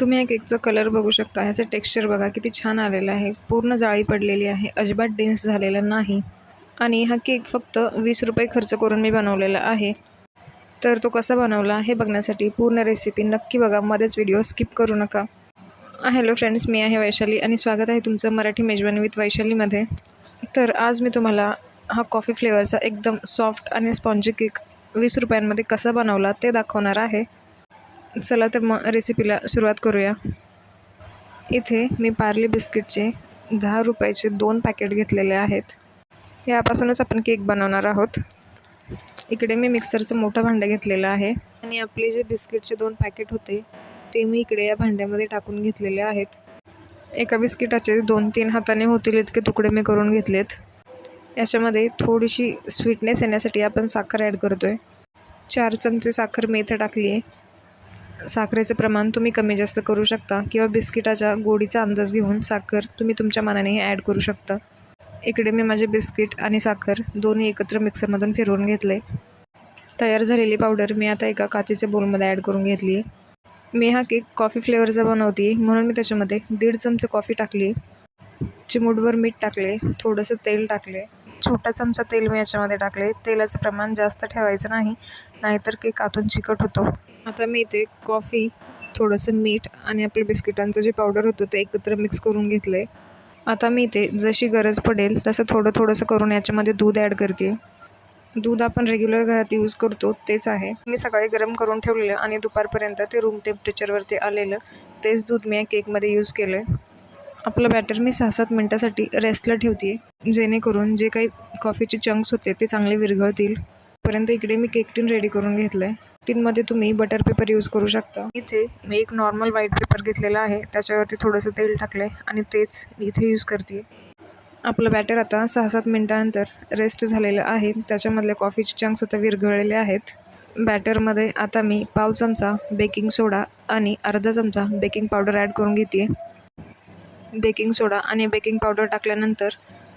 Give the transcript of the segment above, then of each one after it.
तुम्ही या केकचा कलर बघू शकता. ह्याचं टेक्स्चर बघा किती छान आलेलं आहे. पूर्ण जाळी पडलेली आहे, अजिबात डेन्स झालेला नाही. आणि हा केक फक्त 20 रुपये खर्च करून मी बनवलेला आहे. तर तो कसा बनवला हे बघण्यासाठी पूर्ण रेसिपी नक्की बघा, मध्येच व्हिडिओ स्किप करू नका. हॅलो फ्रेंड्स, मी आहे वैशाली आणि स्वागत आहे तुमचं मराठी मेजवानी विथ वैशालीमध्ये. तर आज मी तुम्हाला हा कॉफी फ्लेवरचा एकदम सॉफ्ट आणि स्पॉन्जी केक 20 रुपयांमध्ये कसा बनवला ते दाखवणार आहे. चला तर मग रेसिपीला सुरुवात करूया. इथे मी पार्ले बिस्किटचे 10 रुपयाचे 2 पॅकेट घेतलेले आहेत. यापासूनच आपण केक बनवणार आहोत. इकडे मी मिक्सरचं मोठं भांडं घेतलेलं आहे आणि आपले जे बिस्किटचे 2 पॅकेट होते ते मी इकडे या भांड्यामध्ये टाकून घेतलेले आहेत. एका बिस्किटाचे 2-3 हाताने होतील इतके तुकडे मी करून घेतलेत. याच्यामध्ये थोडीशी स्वीटनेस येण्यासाठी आपण साखर ॲड करतो आहे. 4 चमचे साखर मी इथे टाकली आहे. साखरेचं प्रमाण तुम्ही कमी जास्त करू शकता किंवा बिस्किटाच्या गोडीचा अंदाज घेऊन साखर तुम्ही तुमच्या मनाने ॲड करू शकता. इकडे मी माझे बिस्किट आणि साखर दोन्ही एकत्र मिक्सरमधून फिरवून घेतले. तयार झालेली पावडर मी आता एका काचेच्या बोलमध्ये ॲड करून घेतली आहे. मी हा केक कॉफी फ्लेवरचा बनवते म्हणून मी त्याच्यामध्ये 1.5 चमचे कॉफी टाकली, चिमूटभर मीठ टाकले, थोडंसं तेल टाकले, छोटा चमचा तेल मी याच्यामध्ये टाकले. तेलाचं प्रमाण जास्त ठेवायचं नाही, नाहीतर केक आतून चिकट होतो. आता मी इथे कॉफी, थोडंसं मीठ आणि आपल्या बिस्किटांचं जे पावडर होतं ते एकत्र मिक्स करून घेतलं आहे. आता मी इथे जशी गरज पडेल तसं थोडंसं करून याच्यामध्ये दूध ॲड करते. दूध आपण रेग्युलर घरात यूज करतो तेच आहे. मी सकाळी गरम करून ठेवलेलं आणि दुपारपर्यंत ते रूम टेम्परेचरवरती आलेलं तेच दूध मी या केकमध्ये यूज केलं आहे. आपलं बॅटर मी 6-7 मिनटासाठी रेस्टला ठेवते, जेणेकरून जे काही कॉफीचे चंक्स होते ते चांगले विरघळतील. पर्यंत इकडे मी केक टीन रेडी करून घेतलं आहे. टीनमध्ये तुम्ही बटर पेपर यूज करू शकता. इथे मी एक नॉर्मल व्हाईट पेपर घेतलेला आहे, त्याच्यावरती थोडंसं तेल टाकलं आहे आणि तेच इथे यूज करते. आपलं बॅटर आता 6-7 मिनटानंतर रेस्ट झालेलं आहे. त्याच्यामधले कॉफीचे चंक्स आता विरघळलेले आहेत. बॅटरमध्ये आता मी पाव चमचा बेकिंग सोडा आणि अर्धा चमचा बेकिंग पावडर ॲड करून घेते. बेकिंग सोडा आणि बेकिंग पावडर टाकल्यानंतर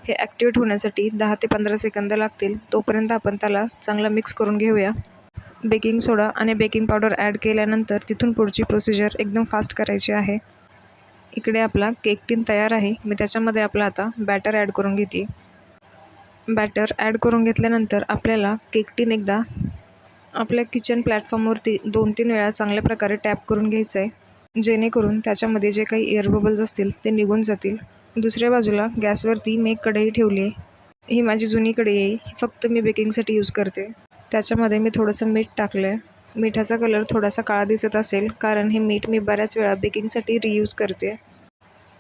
हे ॲक्टिवेट होण्यासाठी 10 ते 15 सेकंद लागतील. तोपर्यंत आपण त्याला चांगला मिक्स करून घेऊया. बेकिंग सोडा आणि बेकिंग पावडर ॲड केल्यानंतर तिथून पुढची प्रोसिजर एकदम फास्ट करायची आहे. इकडे आपला केक टीन तयार आहे. मी त्याच्यामध्ये आपला आता बॅटर ॲड करून घेते. बॅटर ॲड करून घेतल्यानंतर आपल्याला केक टीन एकदा आपल्या किचन प्लॅटफॉर्मवरती 2-3 वेळा चांगल्या प्रकारे टॅप करून घ्यायचं आहे, जेणेकरून त्याच्यामध्ये जे काही एअर बबल्स असतील ते निघून जातील. दुसऱ्या बाजूला गॅसवरती मी एक कढई ठेवली आहे. ही माझी जुनी कढई आहे, ही फक्त मी बेकिंगसाठी यूज करते. त्याच्यामध्ये मी थोडंसं मीठ टाकलं आहे. मिठाचा कलर थोडासा काळा दिसत असेल कारण हे मीठ मी बऱ्याच वेळा बेकिंगसाठी रियूज करते.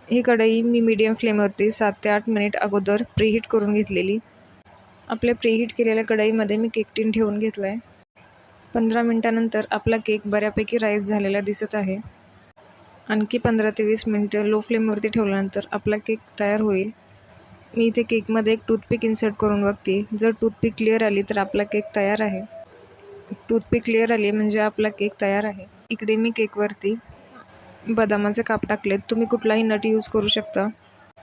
ही कढई मी मीडियम फ्लेमवरती 7 ते 8 मिनिट अगोदर प्रीहीट करून घेतलेली. आपल्या प्रीहीट केलेल्या कढईमध्ये मी केक टीन ठेवून घेतला आहे. 15 मिनटानंतर आपला केक बऱ्यापैकी राईस झालेला दिसत आहे. आणखी 15 ते 20 मिनटं लो फ्लेमवरती ठेवल्यानंतर आपला केक तयार होईल. मी इथे केकमध्ये एक टूथपिक इन्सर्ट करून बघते. जर टूथपिक क्लिअर आली तर आपला केक तयार आहे. टूथपिक क्लिअर आली म्हणजे आपला केक तयार आहे. इकडे मी केकवरती बदामाचे काप टाकलेत. तुम्ही कुठलाही नट यूज करू शकता.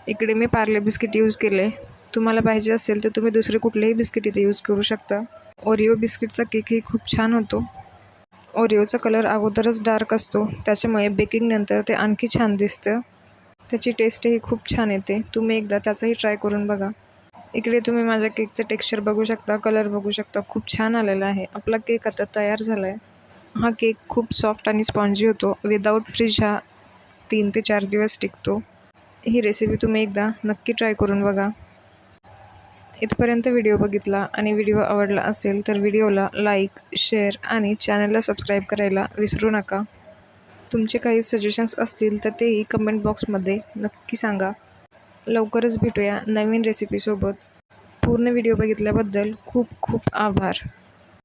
इकडे मी पार्ले बिस्किट यूज केले. तुम्हाला पाहिजे असेल तर तुम्ही दुसरे कुठलेही बिस्किट इथे यूज करू शकता. ओरिओ बिस्किटचा केकही खूप छान होतो. ओरिओचा कलर अगोदरच डार्क असतो, त्याच्यामुळे बेकिंगनंतर ते आणखी छान दिसतं. त्याची टेस्टही खूप छान येते. तुम्ही एकदा त्याचंही ट्राय करून बघा. इकडे तुम्ही माझ्या केकचं टेक्स्चर बघू शकता, कलर बघू शकता, खूप छान आलेला आहे. आपला केक आता तयार झाला आहे. हा केक खूप सॉफ्ट आणि स्पॉन्जी होतो. विदाऊट फ्रीज हा 3 ते 4 दिवस टिकतो. ही रेसिपी तुम्ही एकदा नक्की ट्राय करून बघा. इथपर्यंत व्हिडिओ बघितला आणि व्हिडिओ आवडला असेल तर व्हिडिओला लाईक, शेअर आणि चॅनलला सबस्क्राईब करायला विसरू नका. तुमचे काही सजेशन्स असतील तर तेही कमेंट बॉक्समध्ये नक्की सांगा. लवकरच भेटूया नवीन रेसिपीसोबत. पूर्ण व्हिडिओ बघितल्याबद्दल खूप खूप आभार.